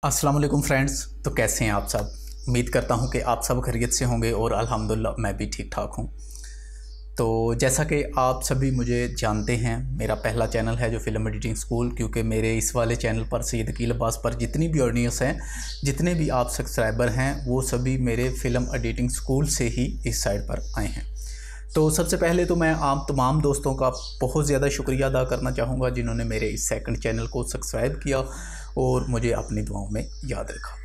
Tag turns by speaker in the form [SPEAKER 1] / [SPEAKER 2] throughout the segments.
[SPEAKER 1] अस्सलाम वालेकुम फ्रेंड्स। तो कैसे हैं आप सब? उम्मीद करता हूं कि आप सब खैरियत से होंगे और अल्हम्दुलिल्लाह मैं भी ठीक ठाक हूं। तो जैसा कि आप सभी मुझे जानते हैं, मेरा पहला चैनल है जो फ़िल्म एडिटिंग स्कूल, क्योंकि मेरे इस वाले चैनल पर सैयद अकील अब्बास पर जितनी भी ऑडियंस हैं, जितने भी आप सब्सक्राइबर हैं, वो सभी मेरे फ़िल्म एडिटिंग स्कूल से ही इस साइड पर आए हैं। तो सबसे पहले तो मैं आप तमाम दोस्तों का बहुत ज़्यादा शुक्रिया अदा करना चाहूँगा जिन्होंने मेरे इस सेकंड चैनल को सब्सक्राइब किया और मुझे अपनी दुआओं में याद रखा।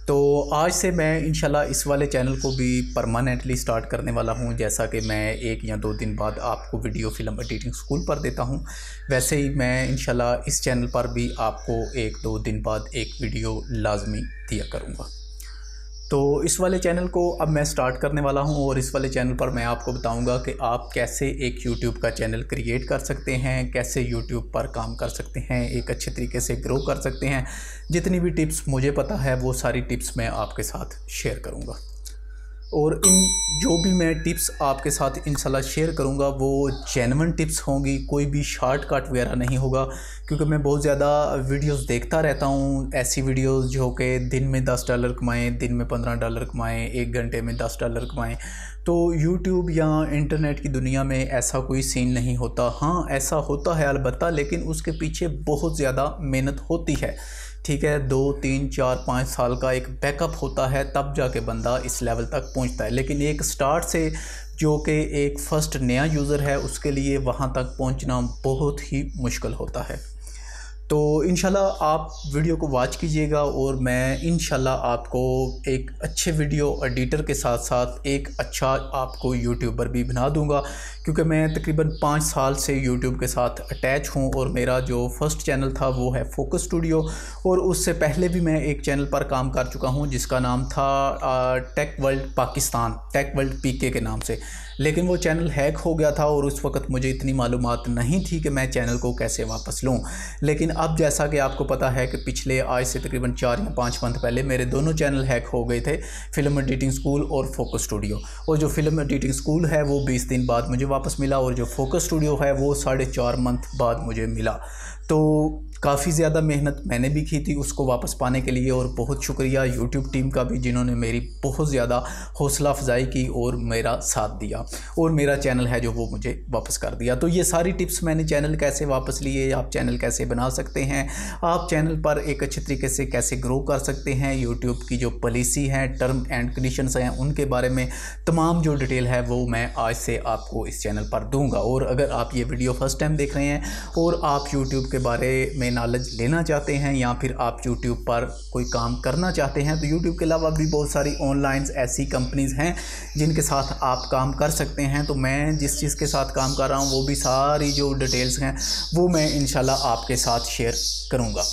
[SPEAKER 1] तो आज से मैं इंशाल्लाह इस वाले चैनल को भी परमानेंटली स्टार्ट करने वाला हूं। जैसा कि मैं 1 या 2 दिन बाद आपको वीडियो फ़िल्म एडिटिंग स्कूल पर देता हूं, वैसे ही मैं इंशाल्लाह इस चैनल पर भी आपको 1-2 दिन बाद एक वीडियो लाजमी दिया करूंगा। तो इस वाले चैनल को अब मैं स्टार्ट करने वाला हूं और इस वाले चैनल पर मैं आपको बताऊंगा कि आप कैसे एक यूट्यूब का चैनल क्रिएट कर सकते हैं, कैसे यूट्यूब पर काम कर सकते हैं, एक अच्छे तरीके से ग्रो कर सकते हैं। जितनी भी टिप्स मुझे पता है वो सारी टिप्स मैं आपके साथ शेयर करूंगा। और इन जो भी मैं टिप्स आपके साथ इंशाल्लाह शेयर करूंगा वो जेन्युइन टिप्स होंगी, कोई भी शॉर्टकट वगैरह नहीं होगा। क्योंकि मैं बहुत ज़्यादा वीडियोस देखता रहता हूं, ऐसी वीडियोस जो कि दिन में $10 कमाएँ, दिन में $15 कमाएँ, 1 घंटे में $10 कमाएँ। तो यूट्यूब या इंटरनेट की दुनिया में ऐसा कोई सीन नहीं होता। हाँ, ऐसा होता है अलबत्ता, लेकिन उसके पीछे बहुत ज़्यादा मेहनत होती है। ठीक है, 2, 3, 4, 5 साल का एक बैकअप होता है, तब जाके बंदा इस लेवल तक पहुंचता है। लेकिन एक स्टार्ट से जो कि एक फ़र्स्ट नया यूज़र है उसके लिए वहां तक पहुंचना बहुत ही मुश्किल होता है। तो इंशाल्लाह आप वीडियो को वॉच कीजिएगा और मैं इंशाल्लाह आपको एक अच्छे वीडियो एडिटर के साथ साथ एक अच्छा आपको यूट्यूबर भी बना दूंगा। क्योंकि मैं तकरीबन 5 साल से यूट्यूब के साथ अटैच हूं और मेरा जो फर्स्ट चैनल था वो है फोकस स्टूडियो, और उससे पहले भी मैं एक चैनल पर काम कर चुका हूं जिसका नाम था tech world Pakistan, tech world PK के नाम से। लेकिन वो चैनल हैक हो गया था और उस वक्त मुझे इतनी मालूमात नहीं थी कि मैं चैनल को कैसे वापस लूँ। लेकिन अब जैसा कि आपको पता है कि पिछले आज से तकरीबन 4 या 5 मंथ पहले मेरे दोनों चैनल हैक हो गए थे, फ़िल्म एडिटिंग स्कूल और फोकस स्टूडियो। और जो फ़िल्म एडिटिंग स्कूल है वो 20 दिन बाद मुझे वापस मिला और जो फोकस स्टूडियो है वो 4.5 मंथ बाद मुझे मिला। तो काफ़ी ज़्यादा मेहनत मैंने भी की थी उसको वापस पाने के लिए, और बहुत शुक्रिया यूट्यूब टीम का भी जिन्होंने मेरी बहुत ज़्यादा हौसला अफजाई की और मेरा साथ दिया और मेरा चैनल है जो वो मुझे वापस कर दिया। तो ये सारी टिप्स मैंने चैनल कैसे वापस लिए, आप चैनल कैसे बना सकते हैं, आप चैनल पर एक अच्छे तरीके से कैसे ग्रो कर सकते हैं, यूट्यूब की जो पॉलिसी है, टर्म एंड कंडीशंस हैं, उनके बारे में तमाम जो डिटेल है वो मैं आज से आपको इस चैनल पर दूँगा। और अगर आप ये वीडियो फर्स्ट टाइम देख रहे हैं और आप यूट्यूब के बारे में नॉलेज लेना चाहते हैं या फिर आप YouTube पर कोई काम करना चाहते हैं, तो YouTube के अलावा भी बहुत सारी ऑनलाइन ऐसी कंपनीज़ हैं जिनके साथ आप काम कर सकते हैं। तो मैं जिस चीज़ के साथ काम कर रहा हूं वो भी सारी जो डिटेल्स हैं वो मैं इंशाल्लाह आपके साथ शेयर करूंगा।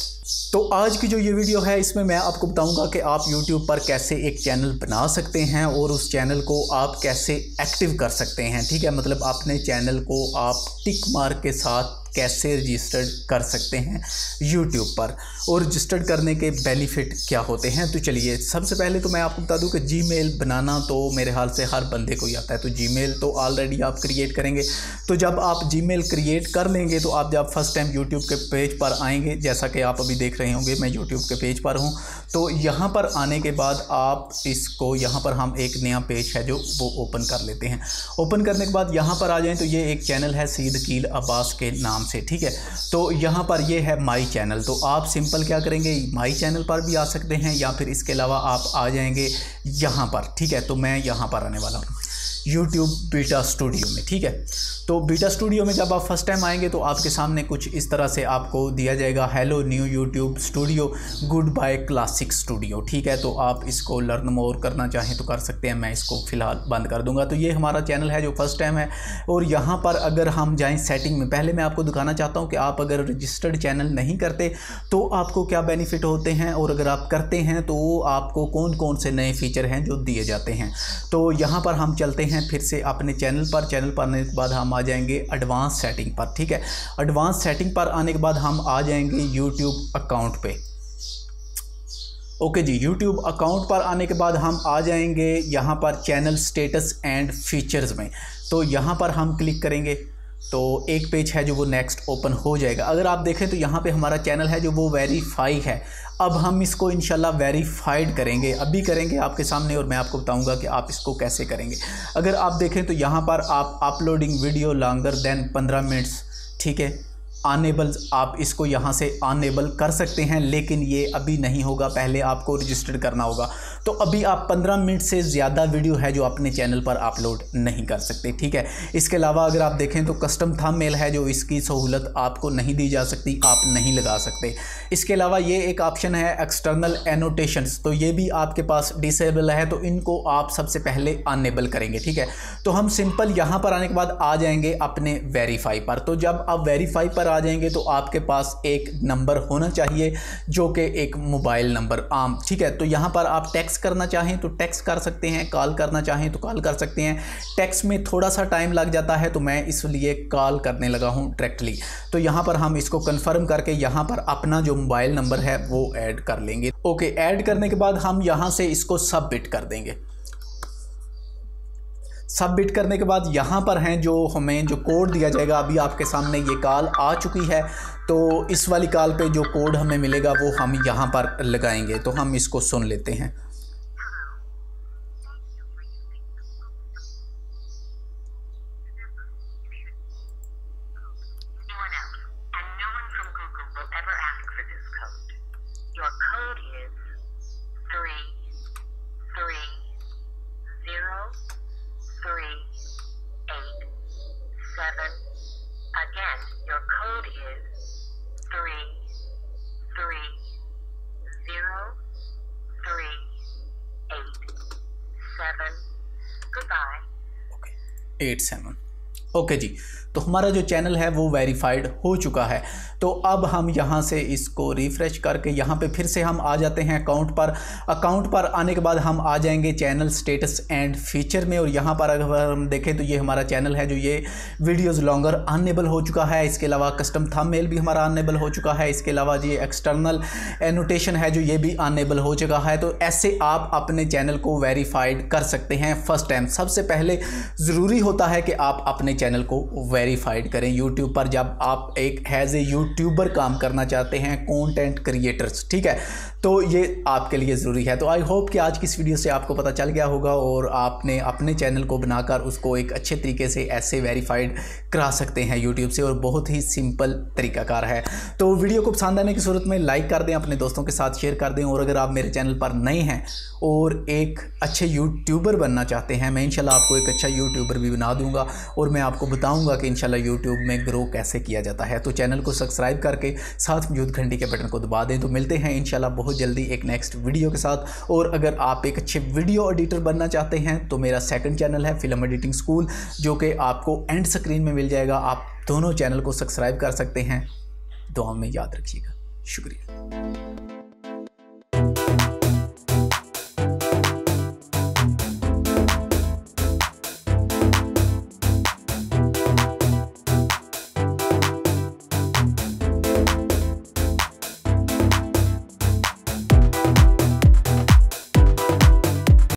[SPEAKER 1] तो आज की जो ये वीडियो है इसमें मैं आपको बताऊंगा कि आप YouTube पर कैसे एक चैनल बना सकते हैं और उस चैनल को आप कैसे एक्टिव कर सकते हैं। ठीक है, मतलब अपने चैनल को आप टिक मार्क के साथ कैसे रजिस्टर्ड कर सकते हैं YouTube पर, और रजिस्टर्ड करने के बेनिफिट क्या होते हैं। तो चलिए, सबसे पहले तो मैं आपको बता दूं कि जीमेल बनाना तो मेरे हाल से हर बंदे को ही आता है। तो जीमेल तो ऑलरेडी आप क्रिएट करेंगे। तो जब आप जीमेल क्रिएट कर लेंगे तो आप जब फर्स्ट टाइम यूट्यूब के पेज पर आएंगे, जैसा कि आप अभी देख रहे होंगे मैं यूट्यूब के पेज पर हूँ, तो यहाँ पर आने के बाद आप इसको, यहाँ पर हम एक नया पेज है जो वो ओपन कर लेते हैं। ओपन करने के बाद यहाँ पर आ जाएँ तो ये एक चैनल है सैयद अकील अब्बास के नाम से। ठीक है, तो यहाँ पर ये है माई चैनल। तो आप सिंपल क्या करेंगे, माई चैनल पर भी आ सकते हैं या फिर इसके अलावा आप आ जाएंगे यहाँ पर। ठीक है, तो मैं यहाँ पर आने वाला हूँ YouTube बीटा स्टूडियो में। ठीक है, तो बीटा स्टूडियो में जब आप फर्स्ट टाइम आएंगे तो आपके सामने कुछ इस तरह से आपको दिया जाएगा, hello new YouTube studio, goodbye classic studio. ठीक है, तो आप इसको लर्न मोर करना चाहें तो कर सकते हैं, मैं इसको फ़िलहाल बंद कर दूंगा। तो ये हमारा चैनल है जो फर्स्ट टाइम है। और यहाँ पर अगर हम जाएँ सेटिंग में, पहले मैं आपको दिखाना चाहता हूँ कि आप अगर रजिस्टर्ड चैनल नहीं करते तो आपको क्या बेनिफिट होते हैं, और अगर आप करते हैं तो आपको कौन कौन से नए फीचर हैं जो दिए जाते हैं। तो यहाँ पर हम चलते हैं फिर से अपने चैनल पर आने के बाद हम आ जाएंगे एडवांस सेटिंग पर। ठीक है, एडवांस सेटिंग पर आने के बाद हम आ जाएंगे यूट्यूब अकाउंट पे। ओके जी, यूट्यूब अकाउंट पर आने के बाद हम आ जाएंगे यहाँ पर चैनल स्टेटस एंड फीचर्स में। तो यहाँ पर हम क्लिक करेंगे तो एक पेज है जो वो नेक्स्ट ओपन हो जाएगा। अगर आप देखें तो यहाँ पे हमारा चैनल है जो वो वेरीफाई है। अब हम इसको इंशाल्लाह वेरीफाइड करेंगे, अभी करेंगे आपके सामने, और मैं आपको बताऊंगा कि आप इसको कैसे करेंगे। अगर आप देखें तो यहाँ पर आप uploading video longer than 15 minutes, ठीक है, अनेबल, आप इसको यहाँ से अनेबल कर सकते हैं, लेकिन ये अभी नहीं होगा, पहले आपको रजिस्टर करना होगा। तो अभी आप 15 मिनट से ज़्यादा वीडियो है जो अपने चैनल पर अपलोड नहीं कर सकते, ठीक है। इसके अलावा अगर आप देखें तो कस्टम थंबनेल है जो इसकी सहूलत आपको नहीं दी जा सकती, आप नहीं लगा सकते। इसके अलावा ये एक ऑप्शन है एक्सटर्नल एनोटेशंस, तो ये भी आपके पास डिसेबल है, तो इनको आप सबसे पहले अनेबल करेंगे, ठीक है। तो हम सिंपल यहाँ पर आने के बाद आ जाएंगे अपने वेरीफाई पर। तो जब आप वेरीफाई पर आ जाएंगे तो आपके पास एक नंबर होना चाहिए जो कि एक मोबाइल नंबर आम, ठीक है। तो यहाँ पर आप टेक्स्ट करना चाहें तो टेक्स्ट कर सकते हैं, कॉल करना चाहें तो कॉल कर सकते हैं। टेक्स्ट में थोड़ा सा टाइम लग जाता है तो मैं इसलिए कॉल करने लगा हूँ डायरेक्टली। तो यहाँ पर हम इसको कंफर्म करके यहाँ पर अपना जो मोबाइल नंबर है वो ऐड कर लेंगे। ओके, ऐड करने के बाद हम यहाँ से इसको सबमिट कर देंगे। सबमिट करने के बाद यहाँ पर हैं जो हमें जो कोड दिया जाएगा, अभी आपके सामने ये कॉल आ चुकी है, तो इस वाली कॉल पे जो कोड हमें मिलेगा वो हम यहाँ पर लगाएंगे। तो हम इसको सुन लेते हैं।
[SPEAKER 2] Again, your code is 33038. Goodbye.
[SPEAKER 1] 87। Okay जी, तो हमारा जो चैनल है वो वेरीफाइड हो चुका है। तो अब हम यहाँ से इसको रिफ़्रेश करके यहाँ पे फिर से हम आ जाते हैं अकाउंट पर। अकाउंट पर आने के बाद हम आ जाएंगे चैनल स्टेटस एंड फीचर में, और यहाँ पर अगर हम देखें तो ये हमारा चैनल है जो ये वीडियोज़ लॉन्गर अनेबल हो चुका है। इसके अलावा कस्टम थंबनेल भी हमारा अनेबल हो चुका है। इसके अलावा ये एक्सटर्नल एनोटेशन है जो ये भी अनेबल हो चुका है। तो ऐसे आप अपने चैनल को वेरीफाइड कर सकते हैं फर्स्ट टाइम। सबसे पहले ज़रूरी होता है कि आप अपने चैनल को वेरीफाइड करें यूट्यूब पर, जब आप एक एज ए यूट्यूबर काम करना चाहते हैं, कंटेंट क्रिएटर्स, ठीक है। तो ये आपके लिए ज़रूरी है। तो आई होप कि आज की इस वीडियो से आपको पता चल गया होगा और आपने अपने चैनल को बनाकर उसको एक अच्छे तरीके से ऐसे वेरीफाइड करा सकते हैं यूट्यूब से, और बहुत ही सिंपल तरीकाकार है। तो वीडियो को पसंद आने की सूरत में लाइक कर दें, अपने दोस्तों के साथ शेयर कर दें, और अगर आप मेरे चैनल पर नए हैं और एक अच्छे यूट्यूबर बनना चाहते हैं, मैं इंशाल्लाह आपको एक अच्छा यूट्यूबर भी बना दूंगा और मैं आपको बताऊंगा कि इंशाल्लाह यूट्यूब में ग्रो कैसे किया जाता है। तो चैनल को सब्सक्राइब करके साथ मौजूद घंटी के बटन को दबा दें। तो मिलते हैं इंशाल्लाह बहुत जल्दी एक नेक्स्ट वीडियो के साथ। और अगर आप एक अच्छे वीडियो एडिटर बनना चाहते हैं तो मेरा सेकंड चैनल है फिल्म एडिटिंग स्कूल, जो कि आपको एंड स्क्रीन में मिल जाएगा। आप दोनों चैनल को सब्सक्राइब कर सकते हैं। दुआ में याद रखिएगा। शुक्रिया।